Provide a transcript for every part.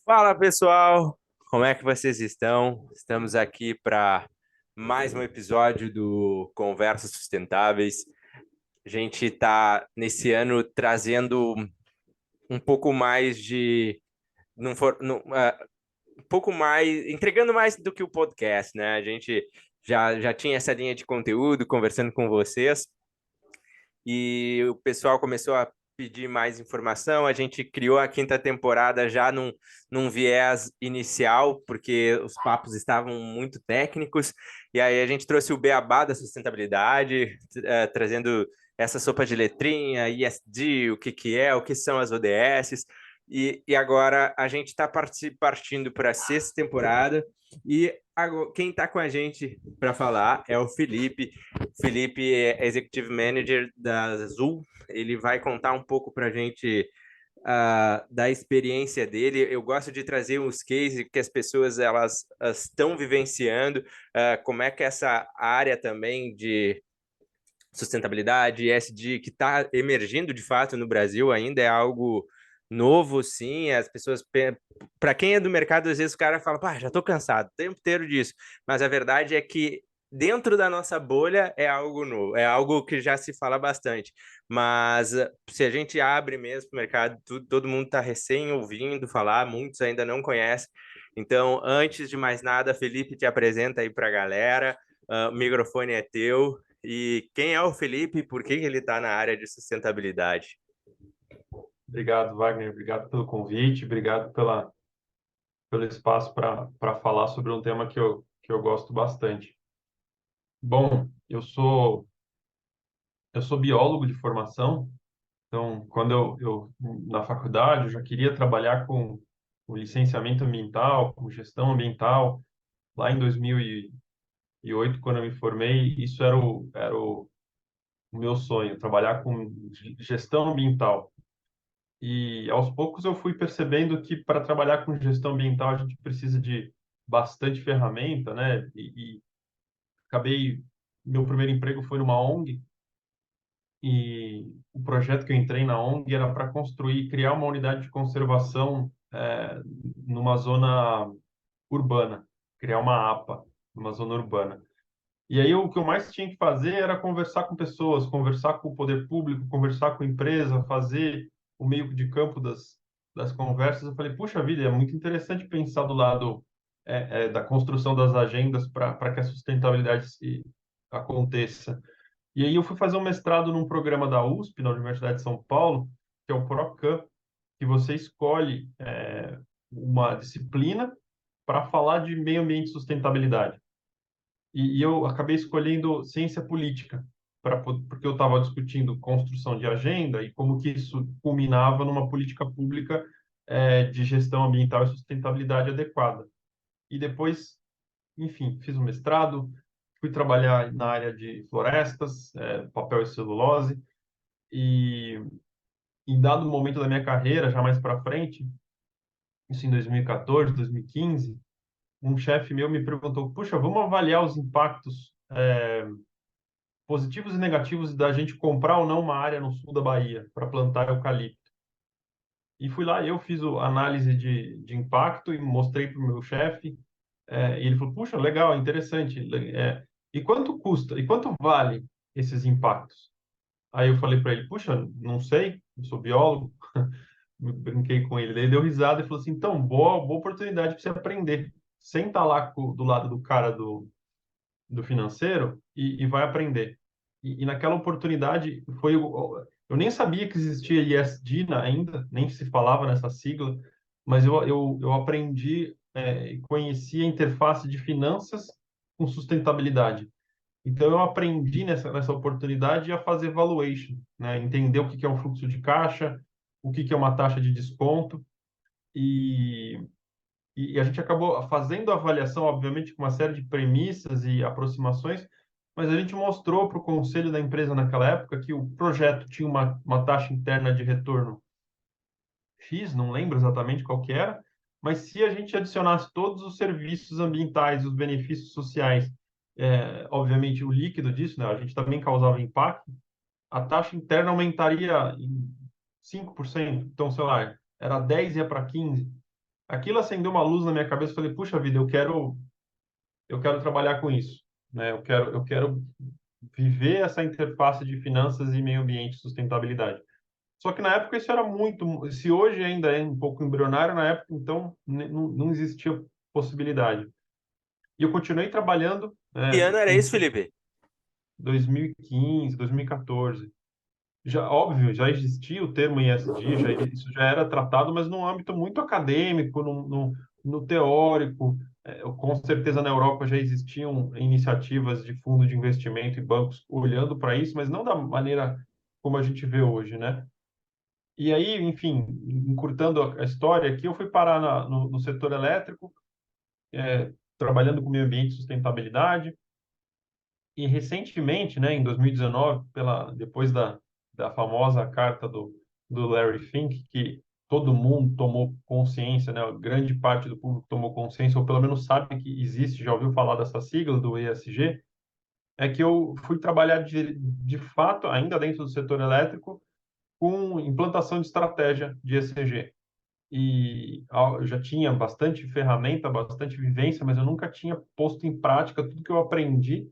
Fala pessoal, como é que vocês estão? Estamos aqui para mais um episódio do Conversas Sustentáveis. A gente está nesse ano trazendo um pouco mais de, não for, não, um pouco mais, entregando mais do que o podcast, né? A gente já tinha essa linha de conteúdo conversando com vocês e o pessoal começou a pedir mais informação. A gente criou a quinta temporada já num viés inicial, porque os papos estavam muito técnicos, e aí a gente trouxe o beabá da sustentabilidade, trazendo essa sopa de letrinha, ESG, o que são as ODS, e agora a gente está partindo para a sexta temporada, e agora, quem está com a gente para falar é o Felipe. Felipe é Executive Manager da Azul. Ele vai contar um pouco para a gente da experiência dele. Eu gosto de trazer uns cases que as pessoas elas estão vivenciando, como é que essa área também de sustentabilidade, ESG, que está emergindo de fato no Brasil, ainda é algo novo, sim. As pessoas, para quem é do mercado, às vezes o cara fala, pá, já estou cansado o tempo inteiro disso. Mas a verdade é que dentro da nossa bolha é algo novo, é algo que já se fala bastante. Mas se a gente abre mesmo o mercado, todo mundo está recém ouvindo falar, muitos ainda não conhecem. Então, antes de mais nada, Felipe, te apresenta aí para a galera. O microfone é teu. E quem é o Felipe e por que ele está na área de sustentabilidade? Obrigado, Wagner. Obrigado pelo convite. Obrigado pelo espaço para falar sobre um tema que eu gosto bastante. Bom, eu sou biólogo de formação. Então, quando eu na faculdade, eu já queria trabalhar com o licenciamento ambiental, com gestão ambiental. Lá em 2008, quando eu me formei, isso era o meu sonho, trabalhar com gestão ambiental. E aos poucos eu fui percebendo que para trabalhar com gestão ambiental a gente precisa de bastante ferramenta, né? E acabei, meu primeiro emprego foi numa ONG e o projeto que eu entrei na ONG era para construir, criar uma unidade de conservação numa zona urbana, criar uma APA numa zona urbana. E aí o que eu mais tinha que fazer era conversar com pessoas, conversar com o poder público, conversar com a empresa, fazer o meio de campo das conversas. Eu falei, puxa vida, é muito interessante pensar do lado da construção das agendas para que a sustentabilidade aconteça. E aí eu fui fazer um mestrado num programa da USP, na Universidade de São Paulo, que é o PROCAM, que você escolhe uma disciplina para falar de meio ambiente e sustentabilidade. E eu acabei escolhendo ciência política, porque eu estava discutindo construção de agenda e como que isso culminava numa política pública de gestão ambiental e sustentabilidade adequada. E depois, enfim, fiz um mestrado, fui trabalhar na área de florestas, papel e celulose, e em dado momento da minha carreira, já mais para frente, isso em 2014, 2015, um chefe meu me perguntou: puxa, vamos avaliar os impactos positivos e negativos da gente comprar ou não uma área no sul da Bahia para plantar eucalipto. E fui lá, eu fiz a análise de impacto e mostrei para o meu chefe. E ele falou: puxa, legal, interessante. E quanto custa? E quanto vale esses impactos? Aí eu falei para ele: puxa, não sei, eu sou biólogo. Brinquei com ele. Daí ele deu risada e falou assim: então, boa oportunidade para você aprender. Senta lá do lado do cara do financeiro e vai aprender. E naquela oportunidade eu nem sabia que existia ESG ainda, nem se falava nessa sigla, mas eu aprendi e conheci a interface de finanças com sustentabilidade. Então eu aprendi nessa oportunidade a fazer valuation, né? Entender o que é um fluxo de caixa, o que é uma taxa de desconto e e a gente acabou fazendo a avaliação, obviamente, com uma série de premissas e aproximações, mas a gente mostrou para o conselho da empresa naquela época que o projeto tinha uma taxa interna de retorno X, não lembro exatamente qual que era, mas se a gente adicionasse todos os serviços ambientais, os benefícios sociais, obviamente o líquido disso, né, a gente também causava impacto, a taxa interna aumentaria em 5%. Então, sei lá, era 10 ia para 15. aquilo acendeu uma luz na minha cabeça. Falei, puxa vida, eu quero trabalhar com isso, né? Eu quero viver essa interface de finanças e meio ambiente e sustentabilidade. Só que na época isso era muito, se hoje ainda é um pouco embrionário, na época então não existia possibilidade. E eu continuei trabalhando, Que ano era em isso, Felipe? 2015, 2014. Já, óbvio, já existia o termo ESG, isso já era tratado, mas num âmbito muito acadêmico, no teórico. Com certeza na Europa já existiam iniciativas de fundo de investimento e bancos olhando para isso, mas não da maneira como a gente vê hoje, né? E aí, enfim, encurtando a história aqui, eu fui parar no setor elétrico, trabalhando com meio ambiente e sustentabilidade. E recentemente, né, em 2019, depois da famosa carta do Larry Fink, que todo mundo tomou consciência, né, grande parte do público tomou consciência, ou pelo menos sabe que existe, já ouviu falar dessa sigla do ESG, é que eu fui trabalhar de fato, ainda dentro do setor elétrico, com implantação de estratégia de ESG. Eu já tinha bastante ferramenta, bastante vivência, mas eu nunca tinha posto em prática tudo que eu aprendi.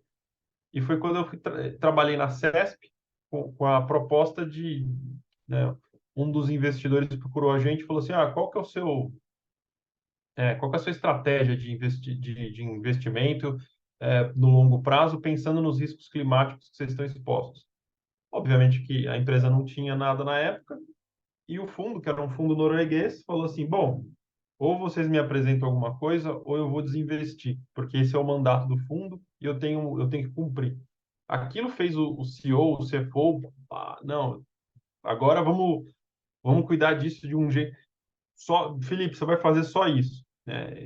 E foi quando eu trabalhei na CESP com a proposta de, né, um dos investidores procurou a gente e falou assim, qual que é o seu, qual que é a sua estratégia de investimento no longo prazo, pensando nos riscos climáticos que vocês estão expostos? Obviamente que a empresa não tinha nada na época, e o fundo, que era um fundo norueguês, falou assim, bom, ou vocês me apresentam alguma coisa, ou eu vou desinvestir, porque esse é o mandato do fundo e eu tenho que cumprir. Aquilo fez o CEO, o CFO, não, agora vamos cuidar disso de um jeito. Só, Felipe, você vai fazer só isso.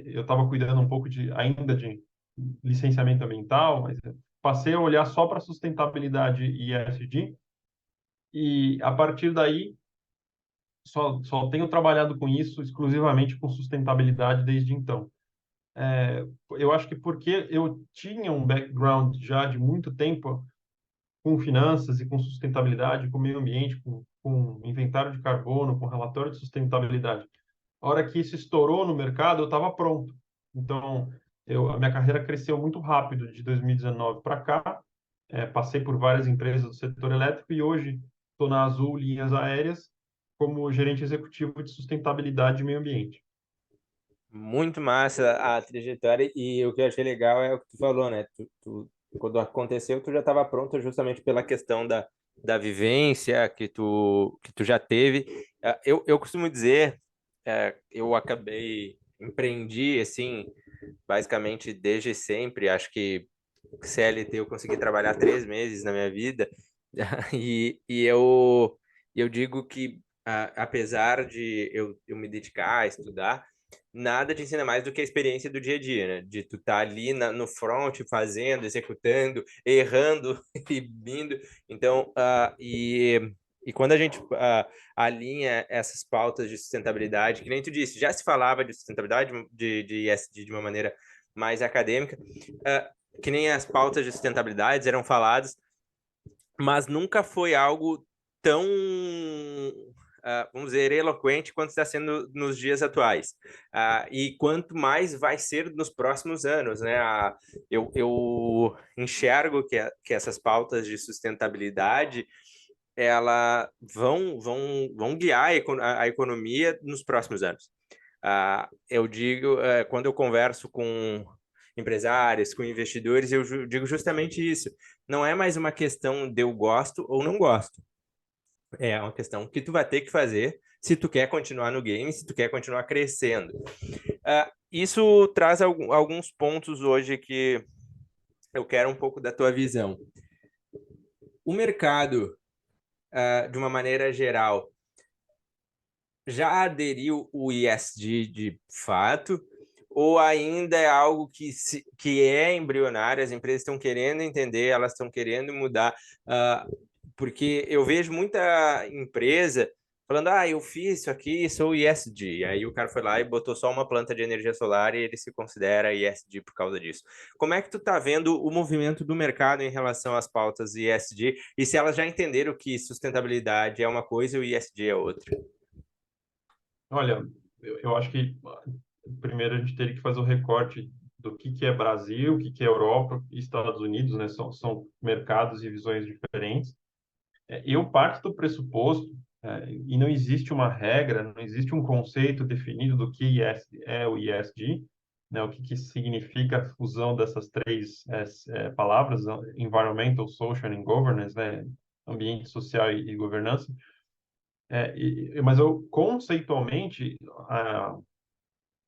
Eu estava cuidando um pouco ainda de licenciamento ambiental, mas passei a olhar só para sustentabilidade e ESG, e a partir daí só tenho trabalhado com isso exclusivamente com sustentabilidade desde então. Eu acho que porque eu tinha um background já de muito tempo com finanças e com sustentabilidade, com meio ambiente, com inventário de carbono, com relatório de sustentabilidade. A hora que isso estourou no mercado, eu estava pronto. Então, a minha carreira cresceu muito rápido de 2019 para cá. Passei por várias empresas do setor elétrico e hoje estou na Azul Linhas Aéreas como gerente executivo de sustentabilidade e meio ambiente. Muito massa a trajetória e o que eu achei legal é o que tu falou, né? Quando aconteceu, tu já estava pronto justamente pela questão da vivência que tu já teve. Eu costumo dizer, eu acabei, empreendi, assim, basicamente desde sempre. Acho que CLT eu consegui trabalhar 3 meses na minha vida e eu digo que, apesar de eu me dedicar a estudar, nada te ensina mais do que a experiência do dia a dia, né? De tu estar ali no front, fazendo, executando, errando e vindo. Então, e quando a gente alinha essas pautas de sustentabilidade, que nem tu disse, já se falava de sustentabilidade, de ESG de uma maneira mais acadêmica, que nem as pautas de sustentabilidade eram faladas, mas nunca foi algo tão, vamos dizer, eloquente quanto está sendo nos dias atuais. E quanto mais vai ser nos próximos anos, né? Eu enxergo que essas pautas de sustentabilidade ela vão guiar a economia nos próximos anos. Eu digo, quando eu converso com empresários, com investidores, eu digo justamente isso. Não é mais uma questão de eu gosto ou não gosto. É uma questão que tu vai ter que fazer se tu quer continuar no game, se tu quer continuar crescendo. Isso traz alguns pontos hoje que eu quero um pouco da tua visão. O mercado, de uma maneira geral, já aderiu o ISD de fato, ou ainda é algo que é embrionário, as empresas estão querendo entender, elas estão querendo mudar, porque eu vejo muita empresa falando, eu fiz isso aqui, sou ISD, aí o cara foi lá e botou só uma planta de energia solar e ele se considera ISD por causa disso. Como é que tu tá vendo o movimento do mercado em relação às pautas ISD, e se elas já entenderam que sustentabilidade é uma coisa e o ISD é outra? Olha, eu acho que primeiro a gente teria que fazer o recorte do que é Brasil, o que é Europa e Estados Unidos, né? São mercados e visões diferentes. Eu parto do pressuposto, e não existe uma regra, não existe um conceito definido do que é o ESG, né? O que significa a fusão dessas três palavras, Environmental, Social and Governance, né? Ambiente social e governança. Mas eu, conceitualmente,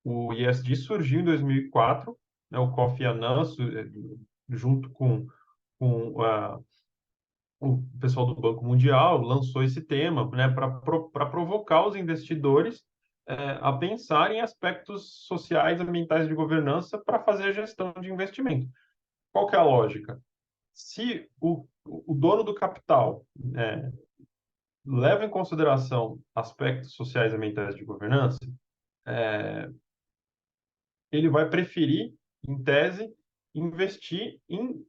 o ESG surgiu em 2004, né? O Kofi Annan, junto com o pessoal do Banco Mundial lançou esse tema, né, para provocar os investidores a pensar em aspectos sociais, ambientais de governança para fazer a gestão de investimento. Qual que é a lógica? Se o dono do capital leva em consideração aspectos sociais, ambientais de governança, ele vai preferir, em tese, investir em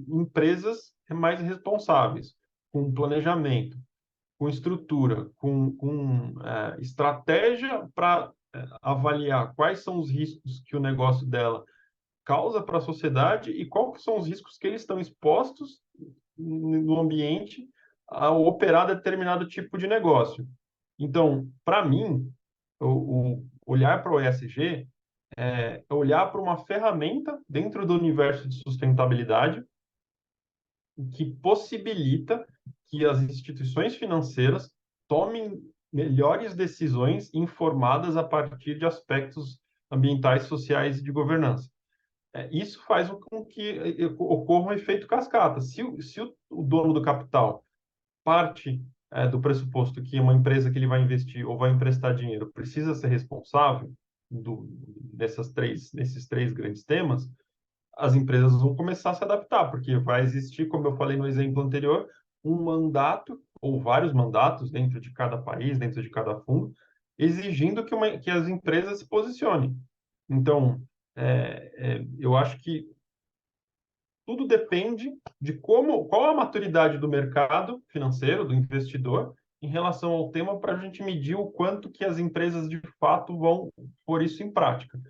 empresas mais responsáveis, com planejamento, com estrutura, com estratégia para avaliar quais são os riscos que o negócio dela causa para a sociedade e quais são os riscos que eles estão expostos no ambiente ao operar determinado tipo de negócio. Então, para mim, o olhar para o ESG é olhar para uma ferramenta dentro do universo de sustentabilidade que possibilita que as instituições financeiras tomem melhores decisões informadas a partir de aspectos ambientais, sociais e de governança. Isso faz com que ocorra um efeito cascata. Se o dono do capital parte do pressuposto que uma empresa que ele vai investir ou vai emprestar dinheiro precisa ser responsável nesses três grandes temas, as empresas vão começar a se adaptar, porque vai existir, como eu falei no exemplo anterior, um mandato ou vários mandatos dentro de cada país, dentro de cada fundo, exigindo que as empresas se posicionem. Então, eu acho que tudo depende de qual a maturidade do mercado financeiro, do investidor, em relação ao tema, para a gente medir o quanto que as empresas de fato vão pôr isso em prática.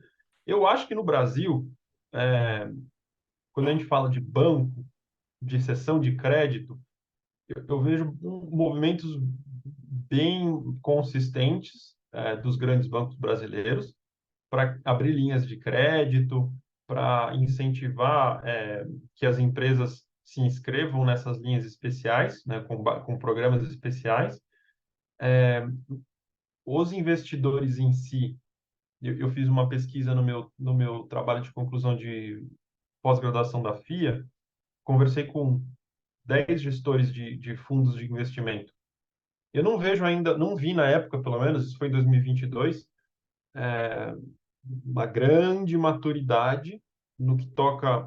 Eu acho que no Brasil, é, quando a gente fala de banco, de cessão de crédito, eu vejo movimentos bem consistentes dos grandes bancos brasileiros para abrir linhas de crédito, para incentivar que as empresas se inscrevam nessas linhas especiais, né, com programas especiais. Os investidores em si, eu fiz uma pesquisa no meu trabalho de conclusão de pós-graduação da FIA, conversei com 10 gestores de fundos de investimento. Eu não vejo ainda, não vi na época, pelo menos, isso foi em 2022, uma grande maturidade no que toca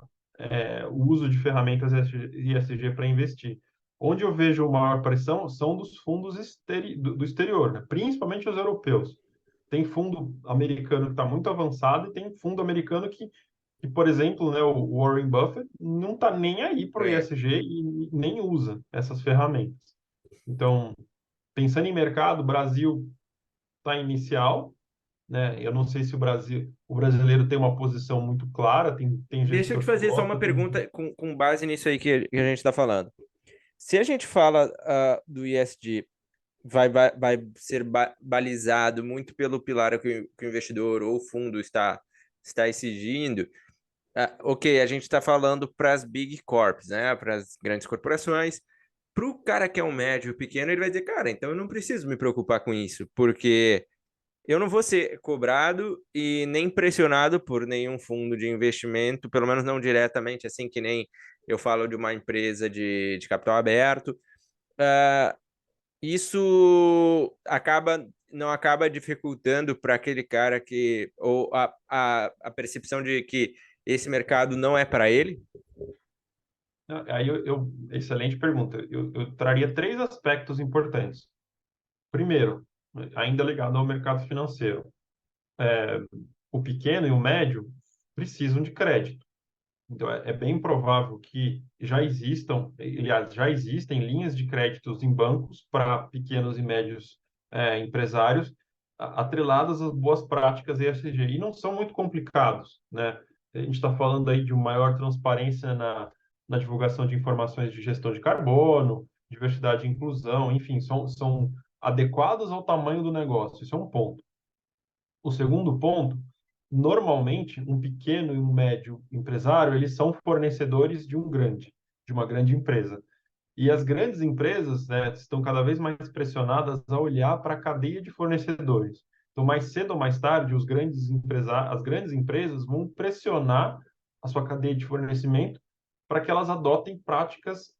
o uso de ferramentas ESG para investir. Onde eu vejo maior pressão são dos fundos do exterior, né? Principalmente os europeus. Tem fundo americano que está muito avançado e tem fundo americano que, por exemplo, né, o Warren Buffett não está nem aí para o É. ESG e nem usa essas ferramentas. Então, pensando em mercado, o Brasil está inicial, né? Eu não sei se o brasileiro tem uma posição muito clara, tem Deixa eu te gestor que fazer só gosta, uma pergunta com base nisso aí que a gente está falando. Se a gente fala do ISD, vai ser balizado muito pelo pilar que o investidor ou o fundo está exigindo. Ok, a gente está falando para as big corps, né? Para as grandes corporações. Para o cara que é um médio pequeno, ele vai dizer, cara, então eu não preciso me preocupar com isso, porque eu não vou ser cobrado e nem pressionado por nenhum fundo de investimento, pelo menos não diretamente, assim que nem eu falo de uma empresa de capital aberto. Isso não acaba dificultando para aquele cara ou a percepção de que esse mercado não é para ele? aí excelente pergunta. Eu traria três aspectos importantes. Primeiro, ainda ligado ao mercado financeiro, o pequeno e o médio precisam de crédito. Então, é bem provável que já existam, aliás, já existem linhas de créditos em bancos para pequenos e médios empresários, atreladas às boas práticas ESG, e não são muito complicados, né? A gente está falando aí de uma maior transparência na divulgação de informações de gestão de carbono, diversidade e inclusão, enfim, são adequados ao tamanho do negócio. Isso é um ponto. O segundo ponto, normalmente, um pequeno e um médio empresário, eles são fornecedores de uma grande empresa. E as grandes empresas, né, estão cada vez mais pressionadas a olhar para a cadeia de fornecedores. Então, mais cedo ou mais tarde, as grandes empresas vão pressionar a sua cadeia de fornecimento para que elas adotem práticas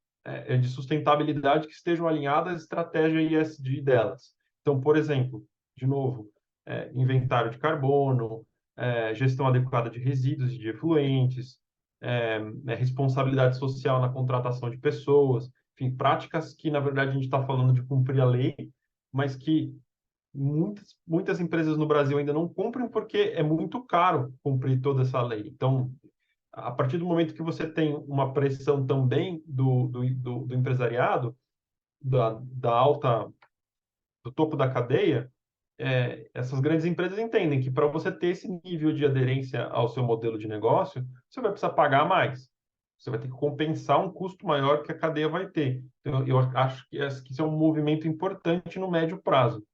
de sustentabilidade que estejam alinhadas à estratégia ESG delas. Então, por exemplo, de novo, inventário de carbono, gestão adequada de resíduos e de efluentes, responsabilidade social na contratação de pessoas, enfim, práticas que, na verdade, a gente está falando de cumprir a lei, mas que muitas empresas no Brasil ainda não cumprem porque é muito caro cumprir toda essa lei. Então, a partir do momento que você tem uma pressão também do empresariado, da alta, do topo da cadeia, essas grandes empresas entendem que para você ter esse nível de aderência ao seu modelo de negócio, você vai precisar pagar mais. Você vai ter que compensar um custo maior que a cadeia vai ter. Então, eu acho que isso é um movimento importante no médio prazo.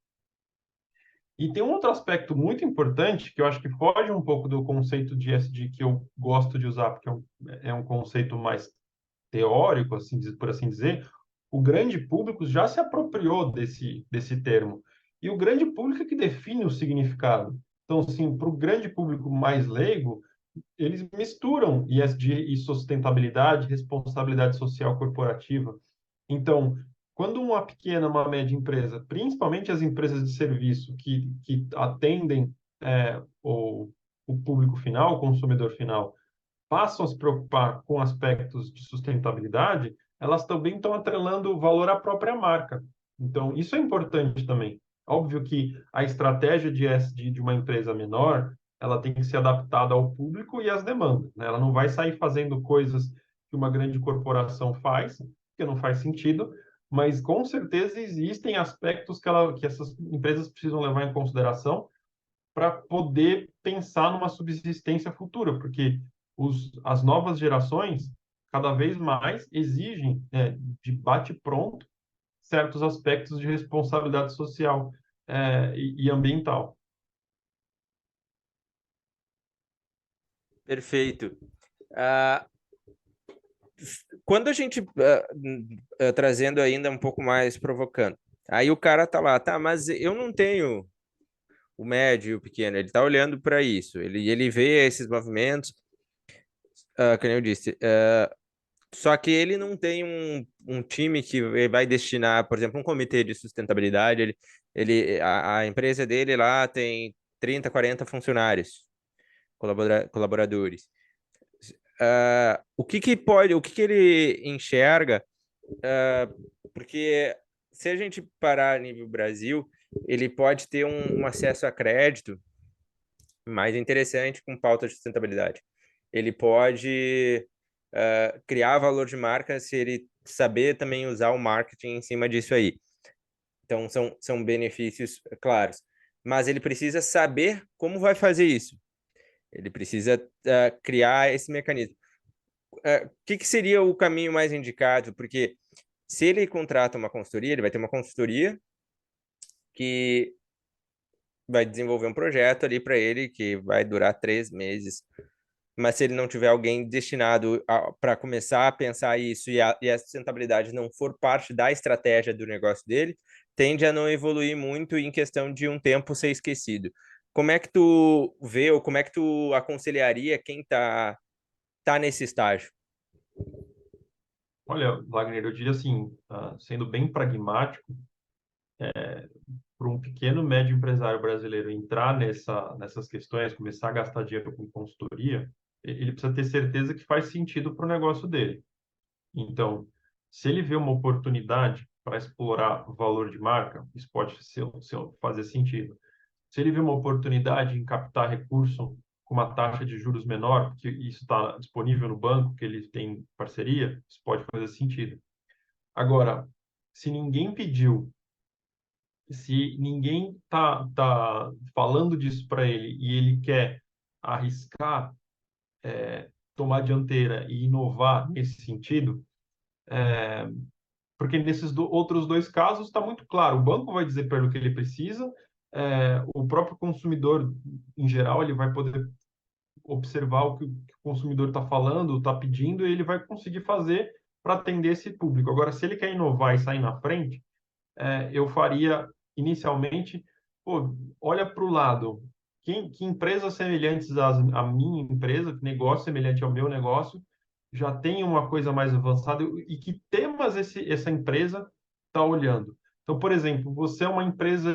E tem um outro aspecto muito importante que eu acho que foge um pouco do conceito de ESG que eu gosto de usar, porque é um conceito mais teórico, assim, por assim dizer. O grande público já se apropriou desse termo. E o grande público é que define o significado. Então, assim, para o grande público mais leigo, eles misturam ESG e sustentabilidade, responsabilidade social corporativa. Então, quando uma pequena, uma média empresa, principalmente as empresas de serviço que atendem o público final, o consumidor final, passam a se preocupar com aspectos de sustentabilidade, elas também estão atrelando o valor à própria marca. Então, isso é importante também. Óbvio que a estratégia de ESG de uma empresa menor, ela tem que ser adaptada ao público e às demandas, né? Ela não vai sair fazendo coisas que uma grande corporação faz, porque não faz sentido, mas com certeza existem aspectos que essas empresas precisam levar em consideração para poder pensar numa subsistência futura, porque as novas gerações cada vez mais exigem de bate-pronto certos aspectos de responsabilidade social e ambiental. Perfeito. Ah, quando a gente trazendo ainda um pouco mais provocando, aí o cara tá lá, tá, mas eu não tenho o médio e o pequeno, ele tá olhando para isso, ele vê esses movimentos, como eu disse, só que ele não tem um time que vai destinar, por exemplo, um comitê de sustentabilidade, a empresa dele lá tem 30, 40 funcionários, colaboradores. O que que ele enxerga? Porque se a gente parar a nível Brasil, ele pode ter um acesso a crédito mais interessante com pauta de sustentabilidade. Ele pode criar valor de marca se ele saber também usar o marketing em cima disso aí. Então, são benefícios claros. Mas ele precisa saber como vai fazer isso. Ele precisa criar esse mecanismo. O que seria o caminho mais indicado? Porque se ele contrata uma consultoria, ele vai ter uma consultoria que vai desenvolver um projeto ali para ele que vai durar 3 meses. Mas se ele não tiver alguém destinado para começar a pensar isso e a sustentabilidade não for parte da estratégia do negócio dele, tende a não evoluir muito em questão de um tempo ser esquecido. Como é que tu vê ou como é que tu aconselharia quem tá nesse estágio? Olha, Wagner, eu diria assim, sendo bem pragmático, para um pequeno médio empresário brasileiro entrar nessas questões, começar a gastar dinheiro com consultoria, ele precisa ter certeza que faz sentido para o negócio dele. Então, se ele vê uma oportunidade para explorar valor de marca, isso pode fazer sentido. Se ele vê uma oportunidade em captar recurso com uma taxa de juros menor, porque isso está disponível no banco, que ele tem parceria, isso pode fazer sentido. Agora, se ninguém pediu se ninguém tá falando disso para ele e ele quer arriscar, tomar dianteira e inovar nesse sentido, porque nesses outros dois casos está muito claro, o banco vai dizer para ele o que ele precisa, o próprio consumidor, em geral, ele vai poder observar o que o consumidor está falando, está pedindo, e ele vai conseguir fazer para atender esse público. Agora, se ele quer inovar e sair na frente, eu faria inicialmente, pô, olha para o lado, que empresas semelhantes à minha empresa, que negócio semelhante ao meu negócio, já tem uma coisa mais avançada e que temas essa empresa está olhando. Então, por exemplo, você é uma empresa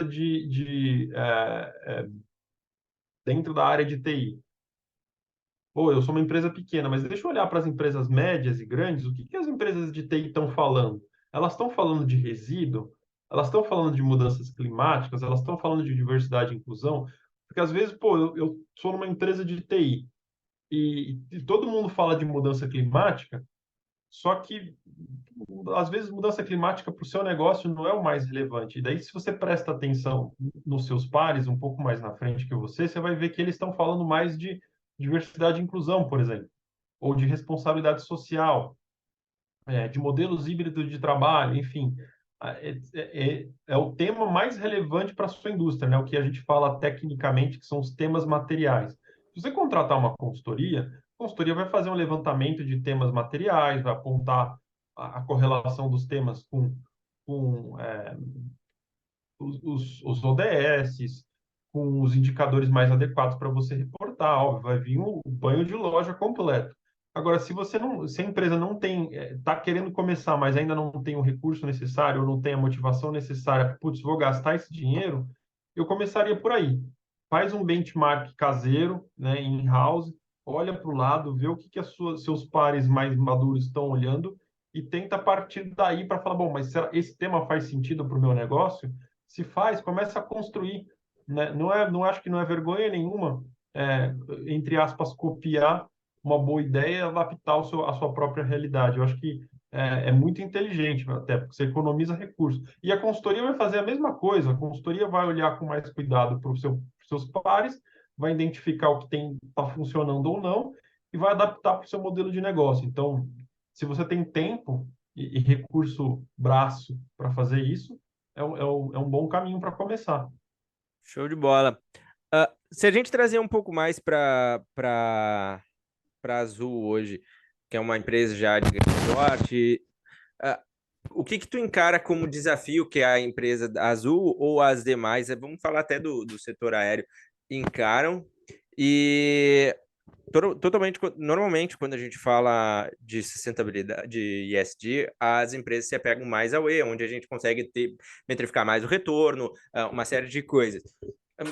dentro da área de TI. Pô, eu sou uma empresa pequena, mas deixa eu olhar para as empresas médias e grandes, o que que as empresas de TI estão falando? Elas estão falando de resíduo? Elas estão falando de mudanças climáticas? Elas estão falando de diversidade e inclusão? Porque às vezes, pô, eu sou numa empresa de TI e todo mundo fala de mudança climática, só que às vezes mudança climática para o seu negócio não é o mais relevante. E daí, se você presta atenção nos seus pares um pouco mais na frente que você vai ver que eles estão falando mais de diversidade e inclusão, por exemplo, ou de responsabilidade social, de modelos híbridos de trabalho, enfim. É o tema mais relevante para a sua indústria, né? O que a gente fala tecnicamente que são os temas materiais. Se você contratar uma consultoria, a consultoria vai fazer um levantamento de temas materiais, vai apontar a correlação dos temas com os ODS, com os indicadores mais adequados para você reportar. Óbvio, vai vir o banho de loja completo. Agora, se a empresa não tem, está querendo começar, mas ainda não tem o recurso necessário, ou não tem a motivação necessária, putz, vou gastar esse dinheiro, eu começaria por aí. Faz um benchmark caseiro, né, in-house, olha para o lado, vê o que seus pares mais maduros estão olhando e tenta partir daí para falar, bom, mas será esse tema faz sentido para o meu negócio? Se faz, começa a construir, né? Não acho que não é vergonha nenhuma, entre aspas, copiar uma boa ideia e adaptar a sua própria realidade. Eu acho que é muito inteligente, até porque você economiza recursos. E a consultoria vai fazer a mesma coisa. A consultoria vai olhar com mais cuidado para seus pares, vai identificar o que está funcionando ou não e vai adaptar para o seu modelo de negócio. Então, se você tem tempo e recurso braço para fazer isso, é um bom caminho para começar. Show de bola. Se a gente trazer um pouco mais para Azul hoje, que é uma empresa já de grande porte, o que que tu encara como desafio que a empresa Azul ou as demais, vamos falar até do setor aéreo, encaram e totalmente, normalmente, quando a gente fala de sustentabilidade, de ESG, as empresas se apegam mais ao E, onde a gente consegue metrificar mais o retorno, uma série de coisas.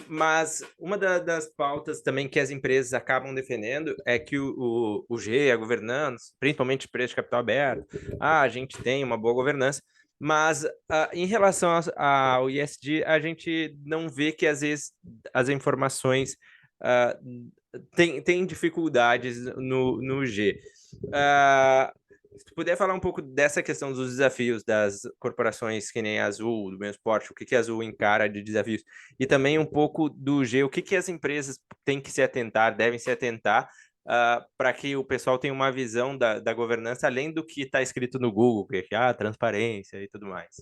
Mas uma das pautas também que as empresas acabam defendendo é que o G, a governança, principalmente empresas de capital aberto, a gente tem uma boa governança, mas em relação ao ESG, a gente não vê que às vezes as informações tem dificuldades no G. Se tu puder falar um pouco dessa questão dos desafios das corporações que nem a Azul, do mesmo porte, o que a Azul encara de desafios, e também um pouco do G, o que as empresas têm que se atentar, devem se atentar, para que o pessoal tenha uma visão da governança, além do que está escrito no Google, que é transparência e tudo mais.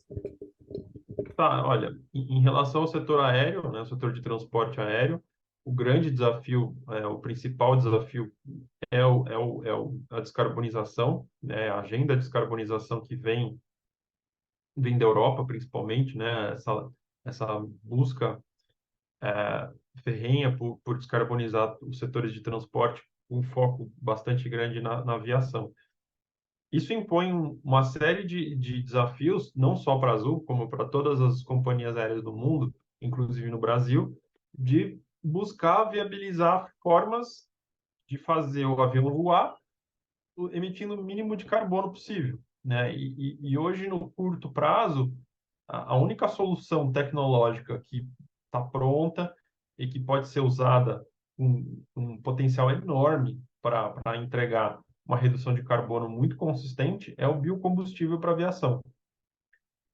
Tá, olha, em relação ao setor aéreo, né, o setor de transporte aéreo, o grande desafio, o principal desafio a descarbonização, né, a agenda de descarbonização que vem da Europa, principalmente, né, essa busca ferrenha por descarbonizar os setores de transporte, com um foco bastante grande na aviação. Isso impõe uma série de desafios, não só para a Azul, como para todas as companhias aéreas do mundo, inclusive no Brasil, de buscar viabilizar formas de fazer o avião voar emitindo o mínimo de carbono possível, né? E hoje, no curto prazo, a única solução tecnológica que está pronta e que pode ser usada com um potencial enorme para entregar uma redução de carbono muito consistente é o biocombustível para aviação.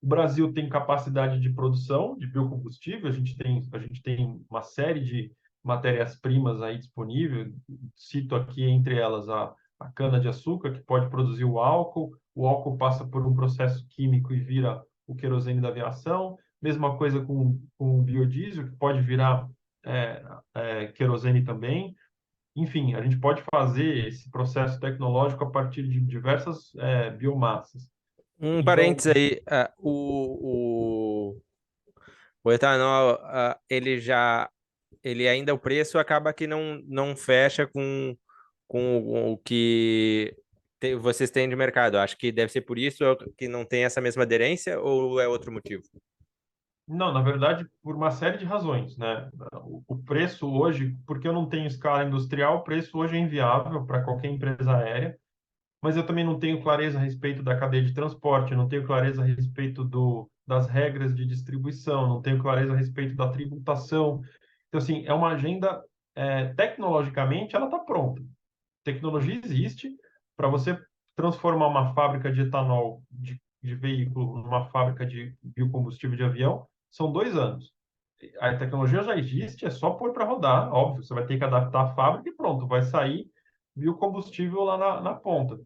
O Brasil tem capacidade de produção de biocombustível, a gente tem uma série de matérias-primas aí disponível. Cito aqui entre elas a cana-de-açúcar, que pode produzir o álcool passa por um processo químico e vira o querosene da aviação. Mesma coisa com o biodiesel, que pode virar querosene também. Enfim, a gente pode fazer esse processo tecnológico a partir de diversas biomassas. Um Então, parênteses aí, o etanol, ele ainda o preço acaba que não fecha com o que vocês têm de mercado. Acho que deve ser por isso que não tem essa mesma aderência ou é outro motivo? não, na verdade, por uma série de razões, né? O preço hoje, porque eu não tenho escala industrial, o preço hoje é inviável para qualquer empresa aérea, mas eu também não tenho clareza a respeito da cadeia de transporte, não tenho clareza a respeito das regras de distribuição, não tenho clareza a respeito da tributação. Então, assim, é uma agenda, tecnologicamente, ela está pronta. Tecnologia existe para você transformar uma fábrica de etanol de veículo numa fábrica de biocombustível de avião, são 2 anos. A tecnologia já existe, é só pôr para rodar, óbvio, você vai ter que adaptar a fábrica e pronto, vai sair biocombustível lá na ponta.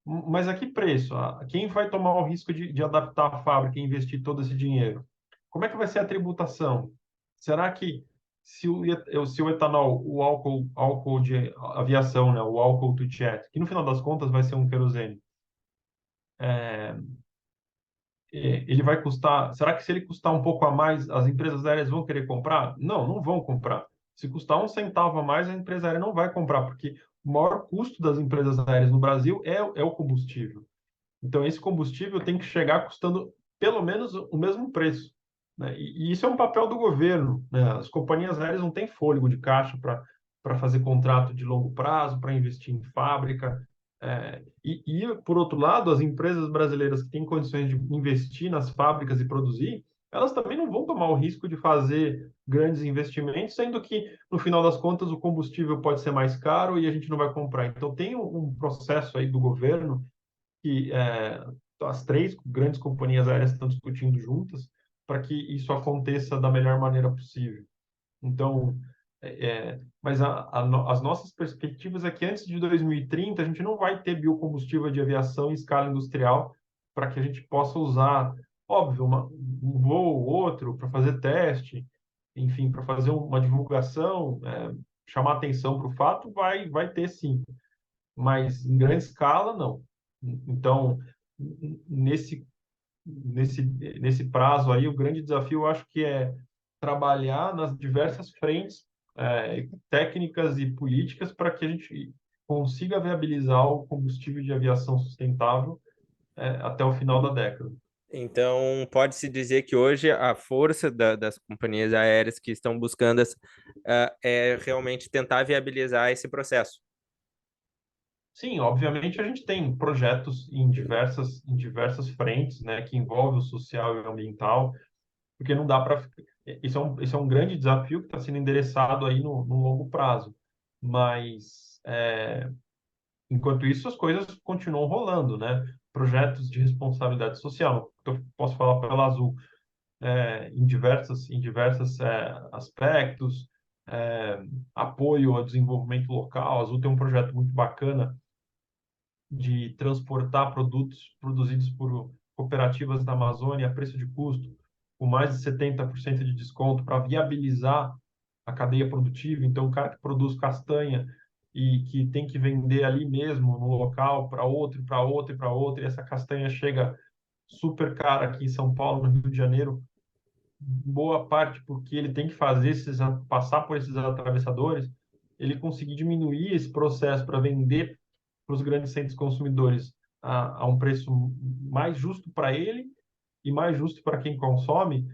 Mas a que preço? Quem vai tomar o risco de adaptar a fábrica e investir todo esse dinheiro? Como é que vai ser a tributação? Será que se o etanol, o álcool de aviação, né, o álcool to jet, que no final das contas vai ser um querosene, é, ele vai custar. Será que se ele custar um pouco a mais, as empresas aéreas vão querer comprar? Não, não vão comprar. Se custar um centavo a mais, a empresa aérea não vai comprar, porque o maior custo das empresas aéreas no Brasil é o combustível. Então, esse combustível tem que chegar custando pelo menos o mesmo preço, né? E isso é um papel do governo, né? As companhias aéreas não têm fôlego de caixa para fazer contrato de longo prazo, para investir em fábrica. Por outro lado, as empresas brasileiras que têm condições de investir nas fábricas e produzir, elas também não vão tomar o risco de fazer grandes investimentos, sendo que, no final das contas, o combustível pode ser mais caro e a gente não vai comprar. Então, tem um processo aí do governo que as três grandes companhias aéreas estão discutindo juntas para que isso aconteça da melhor maneira possível. Então, mas as nossas perspectivas é que antes de 2030 a gente não vai ter biocombustível de aviação em escala industrial para que a gente possa usar, óbvio, um voo ou outro para fazer teste, enfim, para fazer uma divulgação, chamar atenção para o fato, vai ter sim, mas em grande escala, não. Então, nesse, nesse prazo aí, o grande desafio, eu acho que é trabalhar nas diversas frentes, técnicas e políticas para que a gente consiga viabilizar o combustível de aviação sustentável, até o final da década. Então, pode-se dizer que hoje a força das companhias aéreas que estão buscando é realmente tentar viabilizar esse processo. Sim, obviamente a gente tem projetos em diversas frentes, né, que envolvem o social e o ambiental, porque não dá para. Isso é um grande desafio que está sendo endereçado aí no longo prazo. Mas, enquanto isso, as coisas continuam rolando, né? Projetos de responsabilidade social, eu posso falar pela Azul, em diversos aspectos, é, apoio ao desenvolvimento local. A Azul tem um projeto muito bacana de transportar produtos produzidos por cooperativas da Amazônia a preço de custo, com mais de 70% de desconto, para viabilizar a cadeia produtiva. Então, o cara que produz castanha e que tem que vender ali mesmo, no local, para outro, para outro e para outro, e essa castanha chega super cara aqui em São Paulo, no Rio de Janeiro, boa parte porque ele tem que passar por esses atravessadores, ele conseguir diminuir esse processo para vender para os grandes centros consumidores a um preço mais justo para ele e mais justo para quem consome,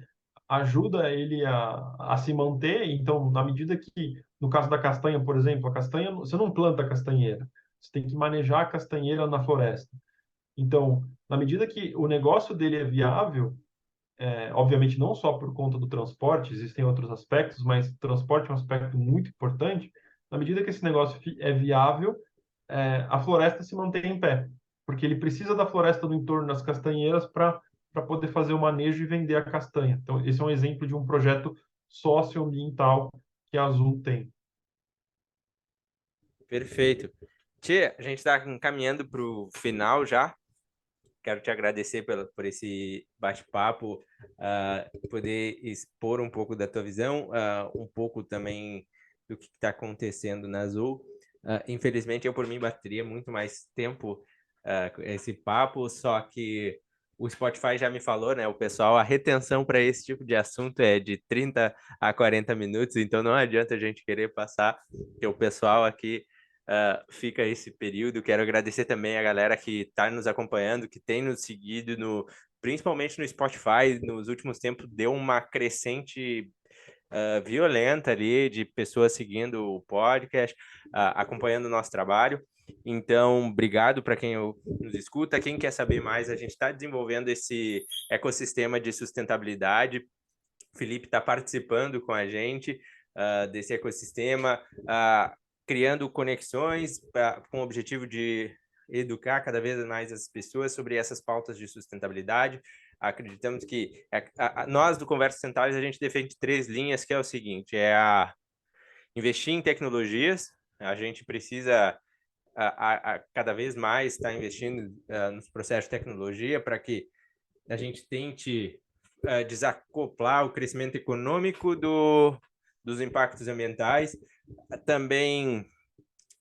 ajuda ele a se manter. Então, na medida que, no caso da castanha, por exemplo, a castanha, você não planta a castanheira, você tem que manejar a castanheira na floresta. Então, na medida que o negócio dele é viável, obviamente não só por conta do transporte, existem outros aspectos, mas o transporte é um aspecto muito importante. Na medida que esse negócio é viável, a floresta se mantém em pé, porque ele precisa da floresta do entorno das castanheiras para para poder fazer o manejo e vender a castanha. Então, esse é um exemplo de um projeto socioambiental que a Azul tem. Perfeito. Tia, a gente está encaminhando para o final já. Quero te agradecer por esse bate-papo, poder expor um pouco da tua visão, um pouco também do que está acontecendo na Azul. Infelizmente, eu por mim bateria muito mais tempo com esse papo, só que o Spotify já me falou, né? O pessoal, a retenção para esse tipo de assunto é de 30 a 40 minutos, então não adianta a gente querer passar, porque o pessoal aqui fica esse período. Quero agradecer também a galera que está nos acompanhando, que tem nos seguido, principalmente no Spotify. Nos últimos tempos deu uma crescente violenta ali de pessoas seguindo o podcast, acompanhando o nosso trabalho. Então, obrigado para quem nos escuta. Quem quer saber mais, a gente está desenvolvendo esse ecossistema de sustentabilidade. O Felipe está participando com a gente desse ecossistema, criando conexões com o objetivo de educar cada vez mais as pessoas sobre essas pautas de sustentabilidade. Acreditamos que nós do Conversas Sustentáveis a gente defende 3 linhas, que é o seguinte: investir em tecnologias. A gente precisa cada vez mais estar investindo nos processos de tecnologia para que a gente tente desacoplar o crescimento econômico dos impactos ambientais. Também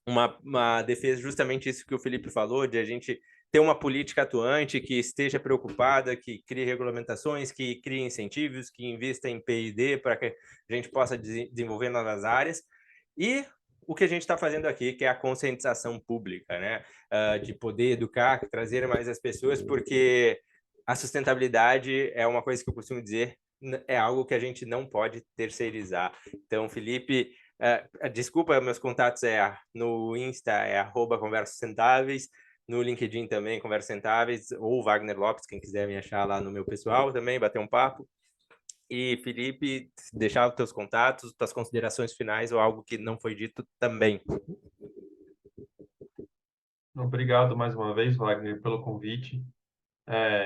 uma defesa, justamente isso que o Felipe falou, de a gente ter uma política atuante que esteja preocupada, que crie regulamentações, que crie incentivos, que invista em P&D para que a gente possa desenvolver novas áreas. E o que a gente está fazendo aqui, que é a conscientização pública, né? De poder educar, trazer mais as pessoas, porque a sustentabilidade é uma coisa que eu costumo dizer, é algo que a gente não pode terceirizar. Então, Felipe, desculpa, meus contatos no Insta é @Conversas Sustentáveis, no LinkedIn também, Conversas Sustentáveis, ou Wagner Lopes, quem quiser me achar lá no meu pessoal também, bater um papo. E, Felipe, deixar os teus contatos, tuas considerações finais ou algo que não foi dito também. Obrigado mais uma vez, Wagner, pelo convite.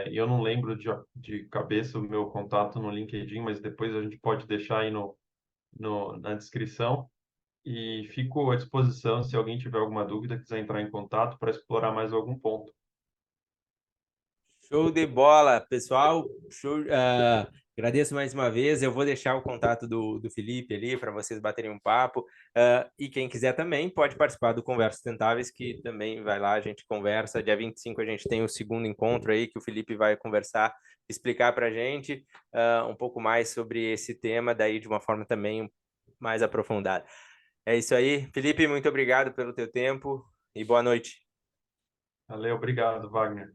Eu não lembro de cabeça o meu contato no LinkedIn, mas depois a gente pode deixar aí na descrição. E fico à disposição se alguém tiver alguma dúvida, quiser entrar em contato para explorar mais algum ponto. Show de bola, pessoal. Agradeço mais uma vez. Eu vou deixar o contato do Felipe ali para vocês baterem um papo. E quem quiser também pode participar do Conversas Sustentáveis, que também vai lá, a gente conversa. Dia 25 a gente tem o segundo encontro aí, que o Felipe vai conversar, explicar para a gente um pouco mais sobre esse tema, daí de uma forma também mais aprofundada. É isso aí. Felipe, muito obrigado pelo teu tempo e boa noite. Valeu, obrigado, Wagner.